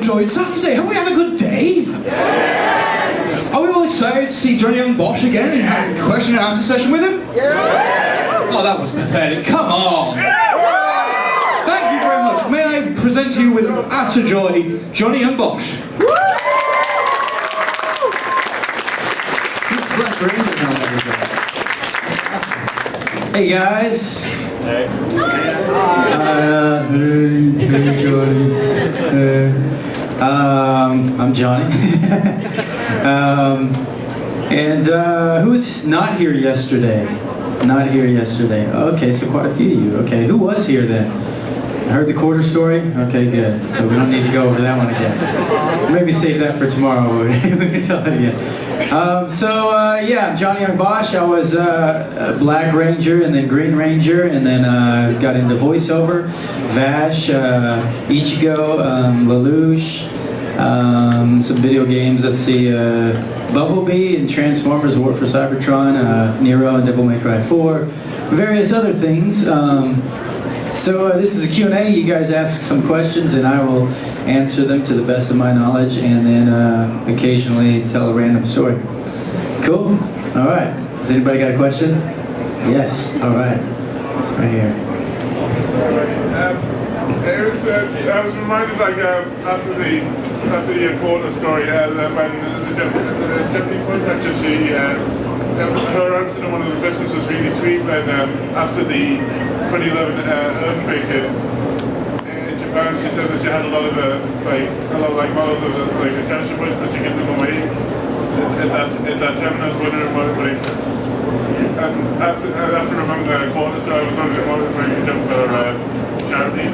enjoyed Saturday? Have we had a good day? Yes. Are we all excited to see Johnny Yong Bosch again and have a question and answer session with him? Yes. Oh, that was pathetic. Come on. Thank you very much. May I present to you with utter joy, Johnny Yong Bosch. Hey guys. Hey. Hey Johnny. I'm Johnny. And who was not here yesterday? Not here yesterday. Okay, so quite a few of you. Okay, who was here then? I heard the quarter story? Okay, good. So we don't need to go over that one again. Maybe save that for tomorrow. We can tell it again. Yeah, I'm Johnny Yong Bosch. I was a Black Ranger and then Green Ranger, and then got into voiceover. Vash, Ichigo, Lelouch, some video games. Let's see, Bumblebee and Transformers: War for Cybertron, Nero and Devil May Cry 4, various other things. This is a Q&A. You guys ask some questions and I will answer them to the best of my knowledge, and then occasionally tell a random story. Cool? Alright. Has anybody got a question? Yes. Alright. Right here. I was reminded, like, after the quarter story, when the Japanese voice actor, her answer to one of the questions was really sweet when, after the 2011 earthquake in Japan, she said that she had a lot of models of a character voice, but she gives them away at that time, and I was wondering what after remembering the quarter story, I was wondering what you done for charity.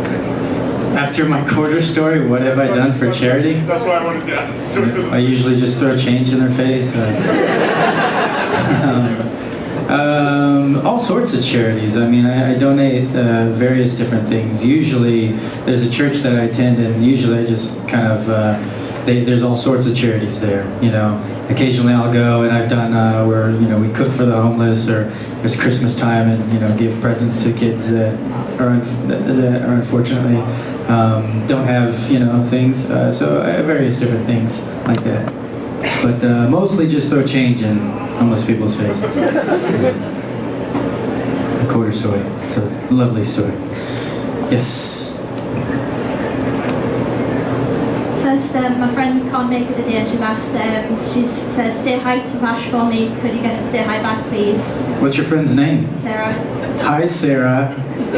After my quarter story, what have I done for charity? That's why I wanted to ask. I usually just throw change in their face. All sorts of charities. I mean, I donate various different things. Usually, there's a church that I attend, and usually I just kind of, there's all sorts of charities there, you know. Occasionally I'll go, and I've done where, you know, we cook for the homeless, or it's Christmas time, and, you know, give presents to kids that are unfortunately don't have, you know, things. So various different things like that. But mostly just throw change in homeless people's faces. A quarter story. It's a lovely story. Yes. First, my friend can't make it today, and she's asked, she said, say hi to Vash for me. Could you get him to say hi back, please? What's your friend's name? Sarah. Hi, Sarah.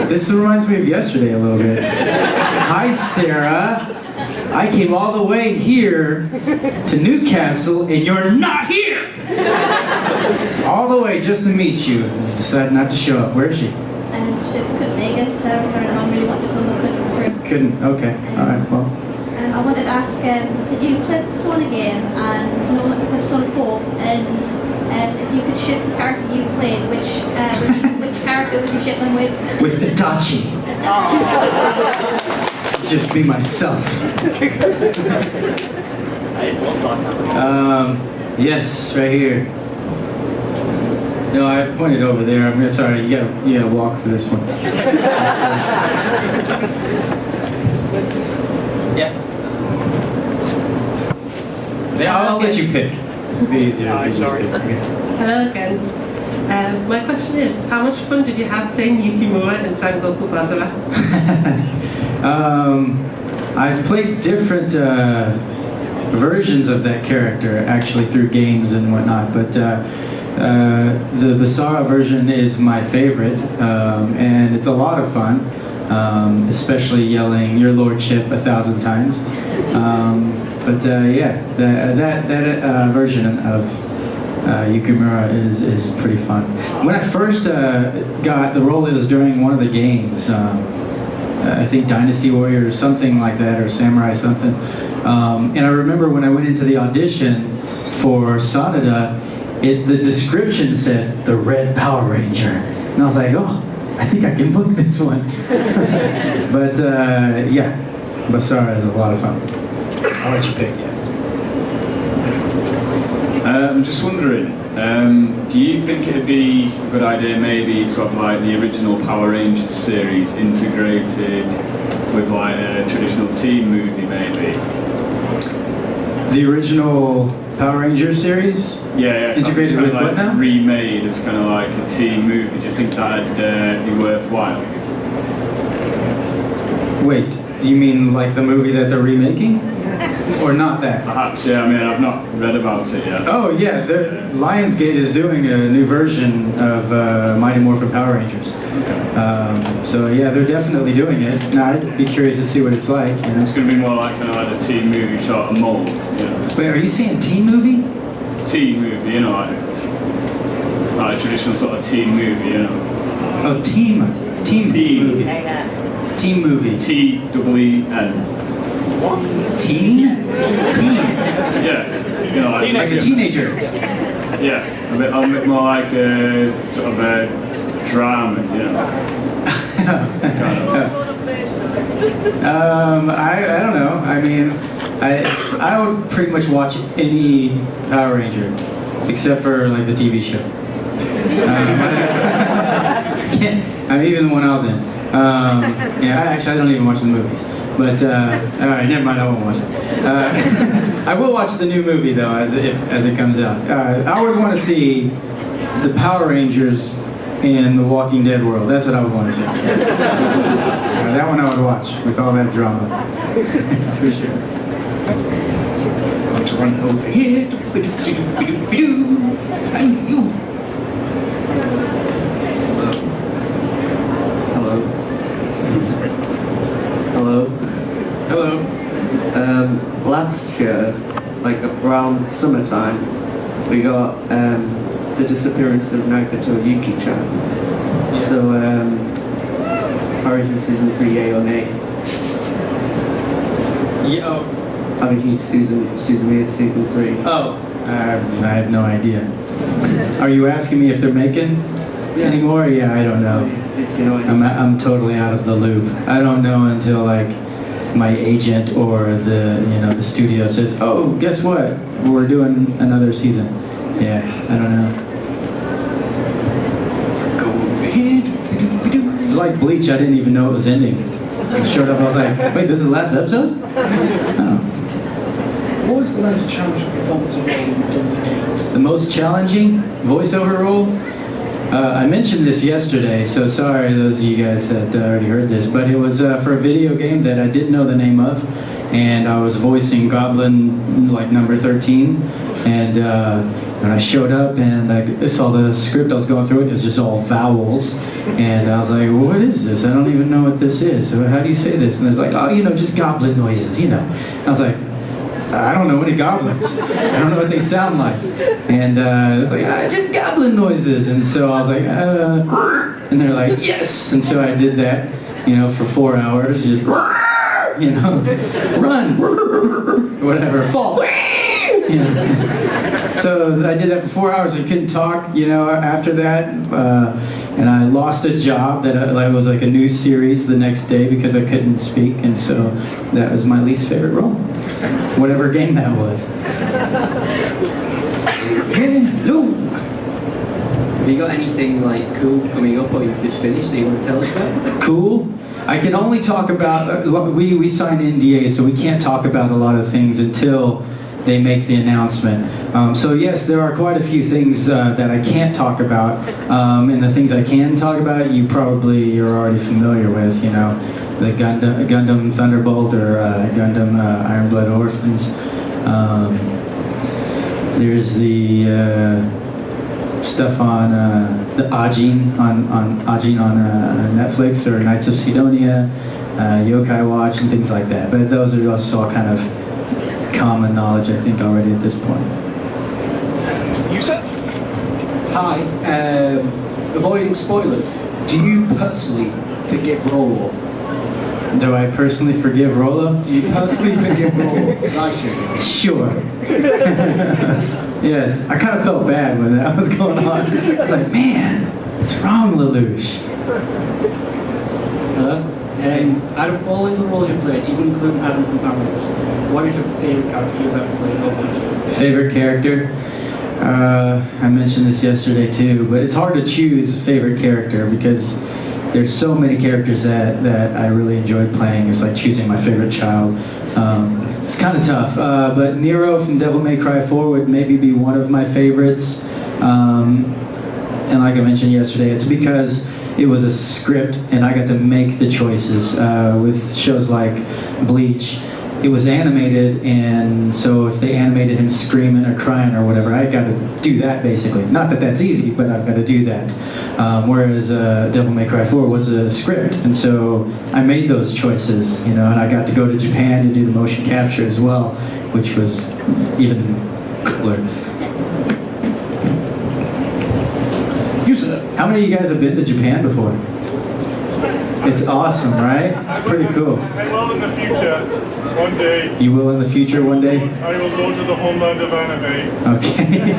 This reminds me of yesterday a little bit. Hi, Sarah. I came all the way here to Newcastle, and you're not here! All the way just to meet you. You decided not to show up. Where is she? She couldn't make it. Her and mum really wanted to come, but couldn't through. Couldn't? Okay. Alright, well. I wanted to ask, did you play Persona game, and Persona 4, and if you could ship the character you played, which character would you ship them with? With Itachi. Just be myself. Yes, right here. No, I pointed over there. I'm sorry. You gotta walk for this one. Yeah. I'll let you pick. It's easier. Sorry. Hello again. My question is, how much fun did you have playing Yukimura in Sangoku Basara? I've played different versions of that character, actually, through games and whatnot, but the Basara version is my favorite, and it's a lot of fun, especially yelling "Your Lordship" 1,000 times. That version of Yukimura is pretty fun. When I first got the role, it was during one of the games. I think Dynasty Warrior or something like that, or Samurai something. And I remember when I went into the audition for Sanada, the description said the Red Power Ranger, and I was like, oh, I think I can book this one. But yeah, Basara is a lot of fun. I'll let you pick. Yeah. I'm just wondering, do you think it'd be a good idea maybe to have like the original Power Rangers series integrated with like a traditional team movie maybe? The original Power Rangers series? Yeah. Integrated with what now? Remade as kind of like a teen movie. Do you think that'd be worthwhile? Wait, you mean like the movie that they're remaking? Or not that? Perhaps, yeah. I mean, I've not read about it yet. Oh yeah, Lionsgate is doing a new version of Mighty Morphin Power Rangers. So yeah, they're definitely doing it. Now I'd be curious to see what it's like. You know? It's going to be more like kind of like a teen movie sort of mold. You know? Wait, are you saying teen movie? Teen movie, you know, like a traditional sort of teen movie, you know. Oh, team movie. Team movie. T-E-E-N. What? Teen? Teen. Yeah. You know, Like a teenager. Yeah. A bit more like a sort of a drama, you know. I don't know. I mean, I would pretty much watch any Power Ranger, except for like the TV show. I mean, even the one I was in. Yeah, I don't even watch the movies. But all right, never mind. I won't watch it. I will watch the new movie though, as it comes out. I would want to see the Power Rangers in the Walking Dead world. That's what I would want to see. That one I would watch with all that drama, for sure. Want to run over here? Hey, you. Hello. Last year, like around summertime, we got the disappearance of Nagato Yuki-chan. So, are you season 3 yay or nay? Yeah. I mean, he's season me at season 3. Oh, I have no idea. Are you asking me if they're making anymore? Yeah, I don't know. You know, I'm totally out of the loop. I don't know until like my agent or the studio says, "Oh, guess what? We're doing another season." Yeah, I don't know. Go over here. It's like Bleach. I didn't even know it was ending. It showed up. I was like, "Wait, this is the last episode?" Oh. What was the most challenging performance of role you've done to date? The most challenging voiceover role? I mentioned this yesterday, so sorry those of you guys that already heard this, but it was for a video game that I didn't know the name of, and I was voicing Goblin, like number 13, and when I showed up and I saw the script, I was going through it, it was just all vowels, and I was like, well, what is this? I don't even know what this is, so how do you say this? And it's like, oh, just goblin noises, I was like, I don't know any goblins. I don't know what they sound like. And it's like, just goblin noises. And so I was like, and they're like, yes. And so I did that, for 4 hours, just, run, whatever, fall. So I did that for 4 hours. I couldn't talk, after that. And I lost a job that was like a news series the next day because I couldn't speak. And so that was my least favorite role. Whatever game that was. Hello! Have you got anything like cool coming up or you've just finished that you want to tell us about? Cool? I can only talk about, we signed NDA, so we can't talk about a lot of things until they make the announcement. So yes, there are quite a few things that I can't talk about, and the things I can talk about you probably are already familiar with, the Gundam Thunderbolt or Gundam Iron Blood Orphans. There's the stuff on the Ajin on Netflix, or Knights of Sidonia, Yokai Watch, and things like that. But those are also all kind of common knowledge, I think, already at this point. You, sir? Hi. Avoiding spoilers. Do you personally forgive Rolo? Do I personally forgive Rolo? Do you personally forgive Rolo? Because I should. Sure. Yes. I kind of felt bad when that was going on. I was like, man, what's wrong, Lelouch? Hello? Out of all of the roles you played, even including Adam from Power Rangers, what is your favourite character you've ever played? Favorite character? I mentioned this yesterday too, but it's hard to choose favorite character because there's so many characters that I really enjoyed playing. It's like choosing my favorite child. It's kind of tough, but Nero from Devil May Cry 4 would maybe be one of my favorites. And like I mentioned yesterday, it's because it was a script and I got to make the choices. With shows like Bleach, it was animated, and so if they animated him screaming or crying or whatever, I got to do that basically. Not that that's easy, but I've got to do that. Whereas Devil May Cry 4 was a script, and so I made those choices, and I got to go to Japan to do the motion capture as well, which was even cooler. How many of you guys have been to Japan before? It's awesome, right? It's pretty cool. I will in the future, one day. You will in the future one day? I will go to the homeland of anime. Okay.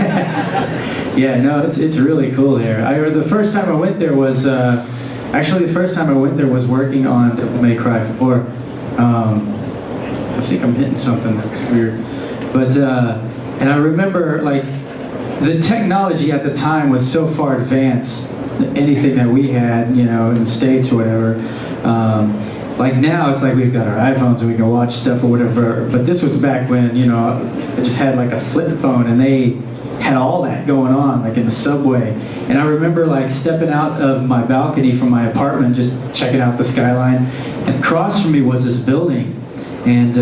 Yeah, no, it's really cool there. The first time I went there was, actually the first time I went there was working on Devil May Cry 4. I think I'm hitting something that's weird. But, and I remember, like, the technology at the time was so far advanced, anything that we had, in the States or whatever. Like now, it's like we've got our iPhones and we can watch stuff or whatever. But this was back when, I just had like a flip phone and they had all that going on, like in the subway. And I remember like stepping out of my balcony from my apartment, just checking out the skyline. And across from me was this building. And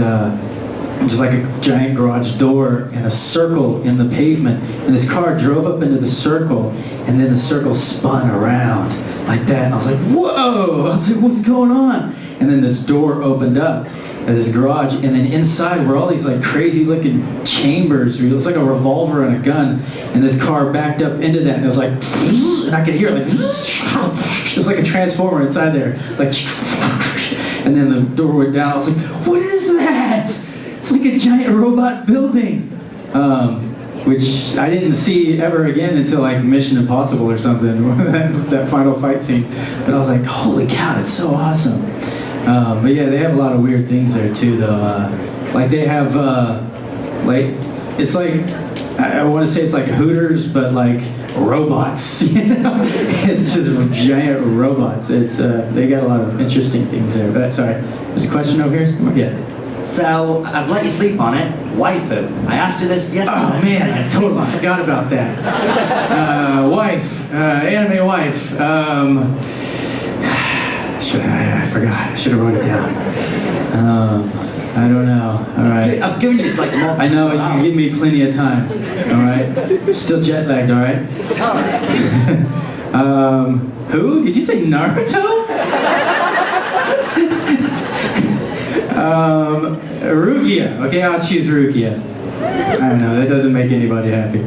just like a giant garage door and a circle in the pavement, and this car drove up into the circle, and then the circle spun around like that, and I was like, whoa! I was like, what's going on? And then this door opened up at this garage, and then inside were all these like crazy looking chambers. It was like a revolver and a gun, and this car backed up into that, and it was like, and I could hear it like, it was like a transformer inside there. It's like, and then the door went down. I was like, what is that? It's like a giant robot building, which I didn't see ever again until like Mission Impossible or something, that final fight scene. But I was like, holy cow, it's so awesome. But yeah, they have a lot of weird things there too, though. Like they have, it's like, I want to say it's like Hooters, but like robots. It's just giant robots. It's they got a lot of interesting things there. But sorry, there's a question over here. Yeah. So, I've let you sleep on it. Waifu. I asked you this yesterday. Oh man, I totally forgot about that. Anime wife. I forgot. I should have wrote it down. I don't know. All right. I've given you like more. I know, you can give me plenty of time. All right. Still jet lagged, all right? Who? Did you say Naruto? Rukia. Okay, I'll choose Rukia. I don't know, that doesn't make anybody happy.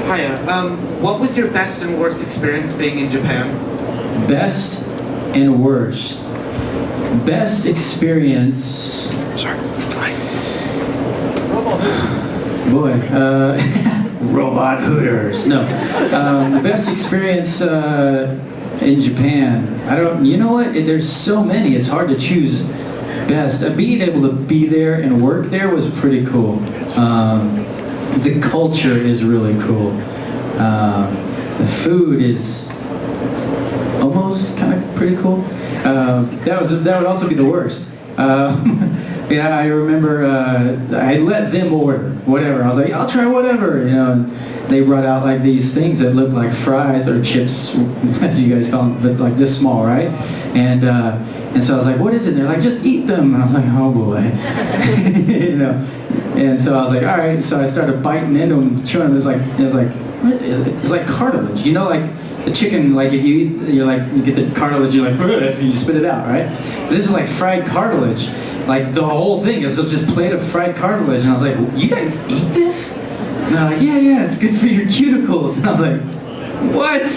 Hiya. What was your best and worst experience being in Japan? Best and worst. Best experience. Sorry. Boy, robot Hooters. No, the best experience in Japan. You know what? There's so many. It's hard to choose best. Being able to be there and work there was pretty cool. The culture is really cool. The food is almost kind of pretty cool. That would also be the worst. Yeah, I remember I let them order whatever. I was like, I'll try whatever, And they brought out like these things that looked like fries or chips, as you guys call them, but like this small, right? And so I was like, what is it? And they're like, just eat them. And I was like, oh boy, And so I was like, all right. So I started biting into them, chewing them. It's like what is it? It's like cartilage, like the chicken. Like if you eat, you get the cartilage, you're like, and you spit it out, right? But this is like fried cartilage. Like the whole thing is just a plate of fried cartilage, and I was like, you guys eat this? And they're like, yeah, it's good for your cuticles. And I was like, what?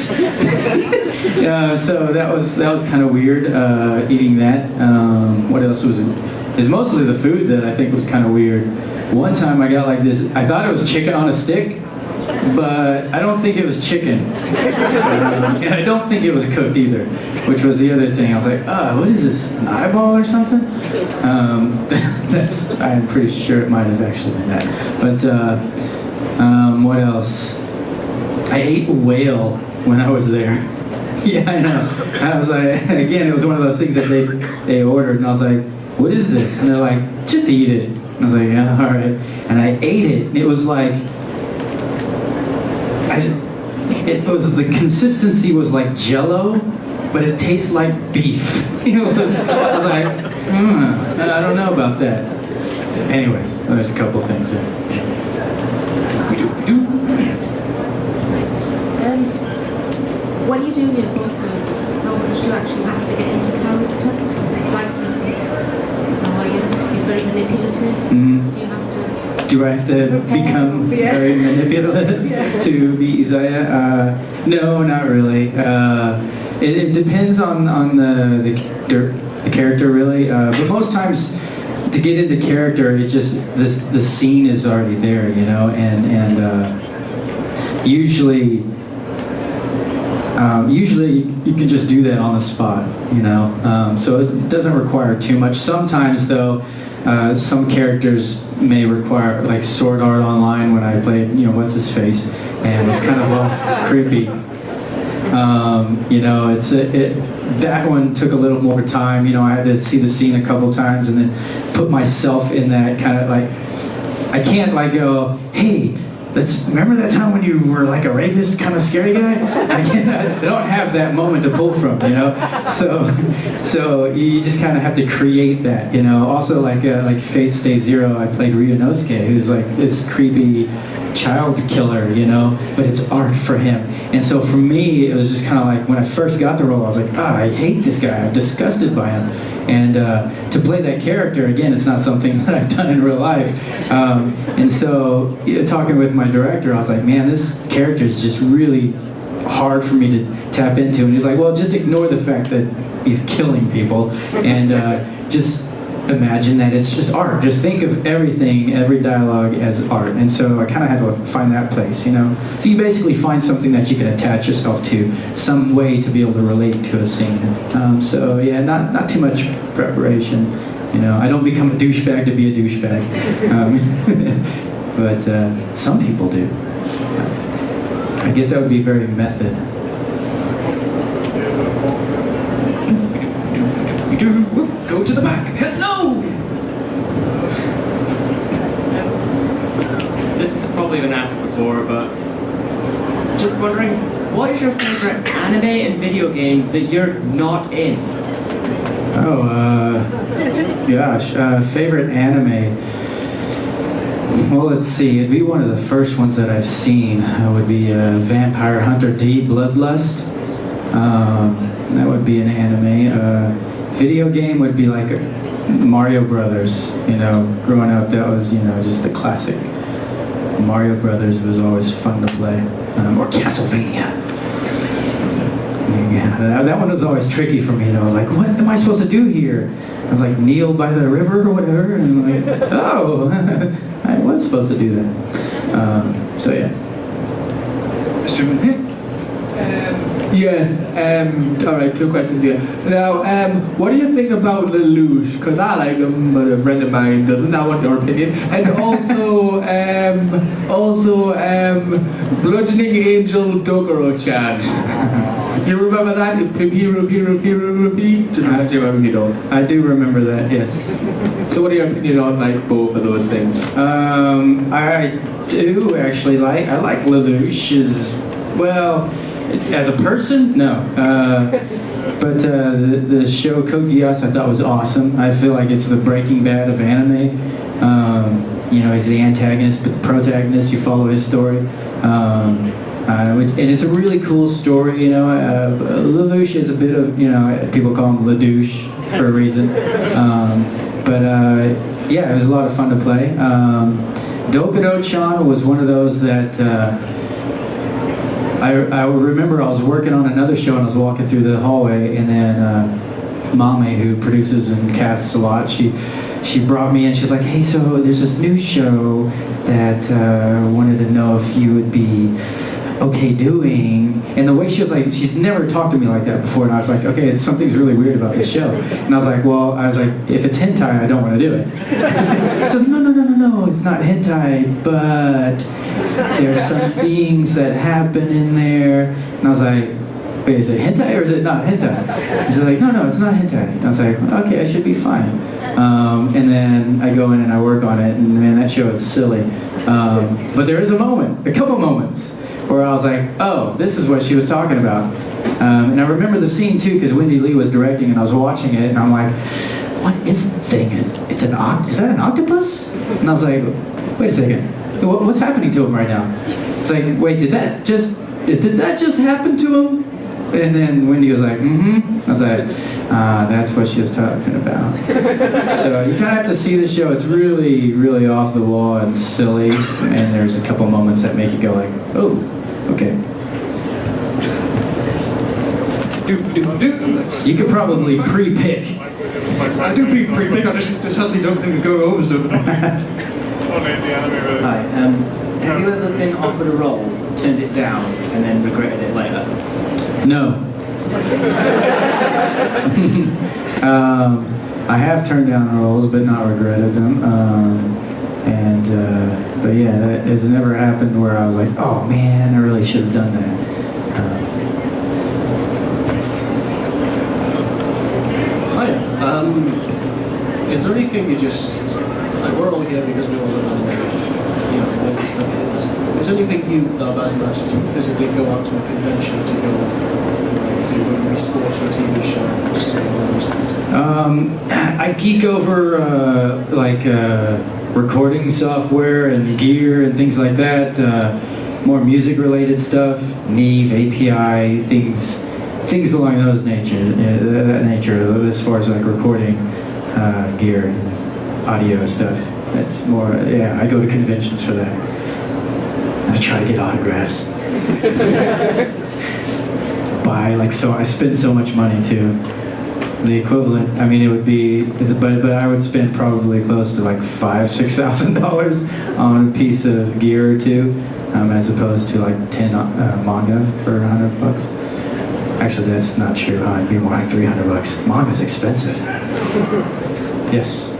So that was kind of weird, eating that. What else was it? It's mostly the food that I think was kind of weird. One time I got like this, I thought it was chicken on a stick, but I don't think it was chicken. And I don't think it was cooked either, which was the other thing. I was like, what is this, an eyeball or something? I'm pretty sure it might have actually been that. But what else? I ate whale when I was there. Yeah, I know. I was like, again, it was one of those things that they ordered, and I was like, what is this? And they're like, just eat it. And I was like, yeah, all right. And I ate it, and it was like, the consistency was like Jell-O, but it tastes like beef. I was like, I don't know about that. Anyways, there's a couple things there. When you do your voiceovers, how much do you actually have to get into character? Like, for instance, he's very manipulative. Mm-hmm. Do you have to... Do I have to become very manipulative to be Isaiah? No, not really. It depends on the character, really. But most times, to get into character, it just the scene is already there, and usually you can just do that on the spot, so it doesn't require too much. Sometimes though, some characters may require, like Sword Art Online when I played, what's his face, and it's kind of all creepy. That one took a little more time. I had to see the scene a couple times and then put myself in that kind of like, I can't like go, hey, let's remember that time when you were like a rapist, kind of scary guy. I don't have that moment to pull from, So you just kind of have to create that, Also like Fate Stay Zero, I played Ryunosuke, who's like this creepy child killer, but it's art for him. And so for me, it was just kind of like when I first got the role, I was like, I hate this guy. I'm disgusted by him. And to play that character, again, it's not something that I've done in real life. And so talking with my director, I was like, man, this character is just really hard for me to tap into. And he's like, well, just ignore the fact that he's killing people and just imagine that it's just art. Just think of everything, every dialogue as art. And so I kind of had to find that place, So you basically find something that you can attach yourself to, some way to be able to relate to a scene. So yeah, not too much preparation. I don't become a douchebag to be a douchebag. But some people do. I guess that would be very method. Go to the back. Hello! This has probably been asked before, but just wondering, what is your favorite anime and video game that you're not in? Gosh, favorite anime. Well, let's see. It'd be one of the first ones that I've seen. Would be Vampire Hunter D: Bloodlust. That would be an anime. Video game would be like Mario Brothers. Growing up, that was just a classic. Mario Brothers was always fun to play. Or Castlevania. Yeah, that one was always tricky for me. I was like, what am I supposed to do here? I was like, kneel by the river or whatever, and I'm like, oh, I was supposed to do that. So yeah. Yes, alright, 2 questions here. Now, what do you think about Lelouch? Because I like him, but a friend of mine doesn't. I want your opinion. And also, Bludgeoning Angel Dokuro-chan. You remember that? Repeat? Just actually remember you don't. I do remember that, yes. So what are your opinion on like both of those things? I do actually like Lelouch. Well, as a person, no. But the show Code Geass I thought was awesome. I feel like it's the Breaking Bad of anime. He's the antagonist, but the protagonist, you follow his story. And it's a really cool story, Lelouch is a bit of, people call him Ledouche for a reason. Yeah, it was a lot of fun to play. Dokuro-chan was one of those that I remember I was working on another show and I was walking through the hallway, and then Mame, who produces and casts a lot, she brought me in. She's like, hey, so there's this new show that wanted to know if you would be okay doing. And the way she was like, she's never talked to me like that before, and I was like, okay, something's really weird about this show. And I was like, if it's hentai, I don't want to do it. She's like, no, it's not hentai, but there's some things that happen in there. And I was like, wait, is it hentai or is it not hentai? She's like, no, it's not hentai. And I was like, okay, I should be fine. And then I go in and I work on it, and man, that show is silly. But there is a couple moments, where I was like, oh, this is what she was talking about. And I remember the scene too, because Wendy Lee was directing, and I was watching it, and I'm like, what is the thing? Is that an octopus? And I was like, wait a second, what's happening to him right now? It's like, wait, did that just happen to him? And then Wendy was like, mm-hmm. I was like, that's what she was talking about. So you kind of have to see the show. It's really, really off the wall and silly, and there's a couple moments that make you go like, oh, okay. You could probably pre-pick. I do pre-pick, I just sadly don't think the go-over's done. Hi, have you ever been offered a role, turned it down, and then regretted it later? No. I have turned down roles, but not regretted them. But yeah, that has never happened where I was like, oh man, I really should have done that. Is there anything you just, like we're all here because we all live on all this stuff. Is there anything you love as much as you physically go out to a convention to go do a sports or a TV show, just say one of those things? I geek over recording software and gear and things like that. More music related stuff, Neve, API, things along that nature, as far as like recording gear and audio stuff. That's more, I go to conventions for that. I try to get autographs. I spend so much money too. The equivalent, I mean, it would be, but I would spend probably close to like $5,000-$6,000 on a piece of gear or two, as opposed to like 10 manga for $100. Actually, that's not true. It'd be more like $300. Manga's expensive. Yes,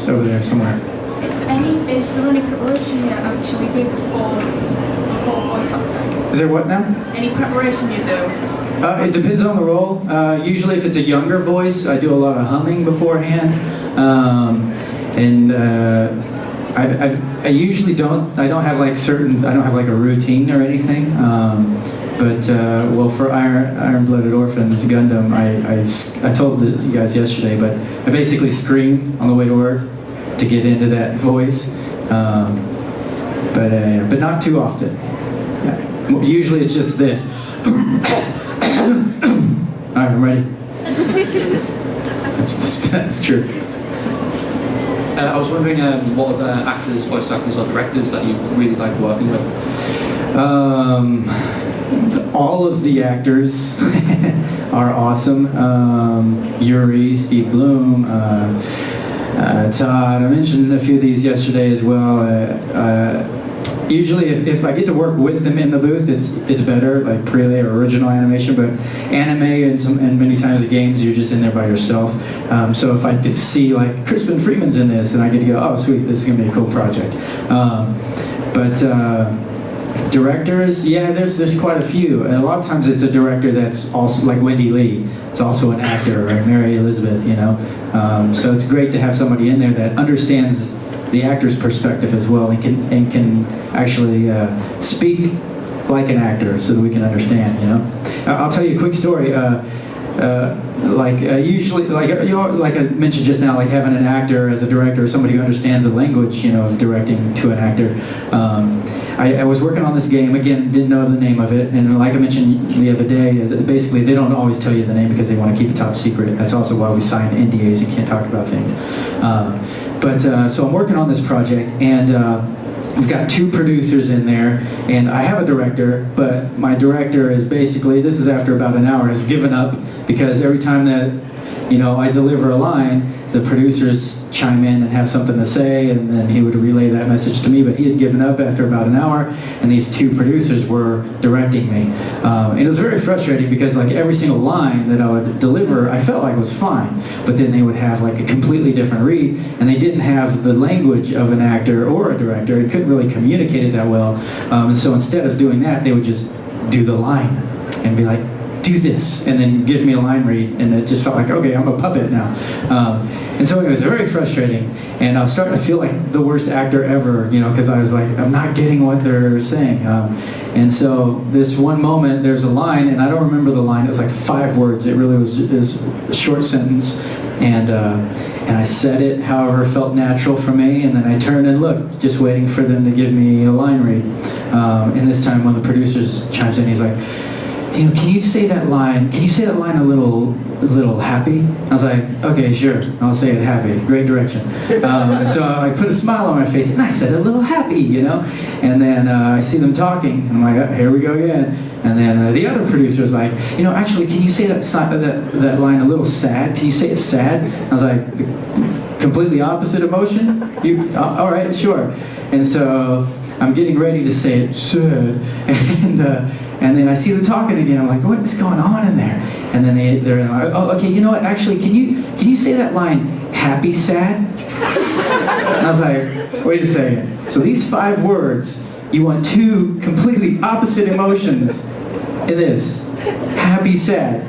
over there somewhere. Is there any preparation you actually do before voice acting? Is there what now? Any preparation you do? It depends on the role. Usually if it's a younger voice, I do a lot of humming beforehand. I usually don't have like I don't have like a routine or anything. For Iron-Blooded Orphans Gundam, I told you guys yesterday, but I basically scream on the way to work to get into that voice, but not too often. Yeah. Usually it's just this. Alright, I'm ready. That's true. I was wondering what other actors, voice actors or directors that you really like working with? All of the actors are awesome. Yuri, Steve Bloom, Todd. I mentioned a few of these yesterday as well. Usually if I get to work with them in the booth, it's better, like pre-lay or original animation, but anime and many times the games, you're just in there by yourself. So if I could see like Crispin Freeman's in this, then I get to go, oh sweet, this is going to be a cool project. Directors, yeah, there's quite a few. And a lot of times it's a director that's also, like Wendy Lee, it's also an actor, or Mary Elizabeth, So it's great to have somebody in there that understands the actor's perspective as well and can actually speak like an actor so that we can understand, I'll tell you a quick story. Usually, like I mentioned just now, like having an actor as a director, somebody who understands the language, of directing to an actor. I was working on this game, again, didn't know the name of it, and like I mentioned the other day, is basically they don't always tell you the name because they want to keep it top secret. That's also why we sign NDAs, you can't talk about things. So I'm working on this project, and we've got 2 producers in there, and I have a director, but my director is basically, this is after about an hour, has given up because every time that, I deliver a line, the producers chime in and have something to say, and then he would relay that message to me, but he had given up after about an hour, and these 2 producers were directing me. And it was very frustrating because like every single line that I would deliver, I felt like was fine, but then they would have like a completely different read, and they didn't have the language of an actor or a director. It couldn't really communicate it that well. And so instead of doing that, they would just do the line. and be like, do this, and then give me a line read, and it just felt like, okay, I'm a puppet now. And so it was very frustrating, and I was starting to feel like the worst actor ever, because I was like, I'm not getting what they're saying. And so this one moment, there's a line, and I don't remember the line, it was like 5 words, it really was a short sentence, and I said it however it felt natural for me, and then I turned and looked, just waiting for them to give me a line read. And this time one of the producers chimes in, he's like, can you say that line a little happy? I was like, okay, sure, I'll say it happy, great direction. So I put a smile on my face and I said a little happy, and then I see them talking and I'm like, oh, here we go again. And then the other producer was like, actually, can you say that line a little sad? Can you say it sad? I was like, completely opposite emotion? All right, sure. And so I'm getting ready to say it sad, and then I see them talking again. I'm like, what's going on in there? And then they're like, oh, okay, you know what? Actually, can you say that line, happy, sad? And I was like, wait a second. So these 5 words, you want 2 completely opposite emotions in this, happy, sad.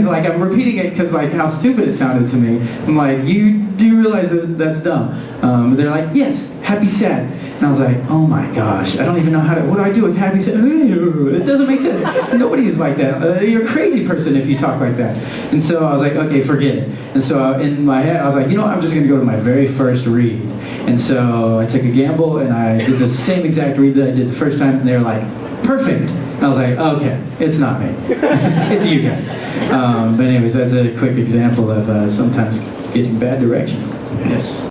Like I'm repeating it because like how stupid it sounded to me. I'm like, do you realize that that's dumb? They're like, yes, happy, sad. And I was like, oh my gosh, I don't even know what do I do with happy, sad? It doesn't make sense. Nobody's like that. You're a crazy person if you talk like that. And so I was like, okay, forget it. And so in my head, I was like, I'm just going to go to my very first read. And so I took a gamble and I did the same exact read that I did the first time, and they were like, perfect. And I was like, okay, it's not me. It's you guys. But anyways, that's a quick example of sometimes getting bad direction. Yes.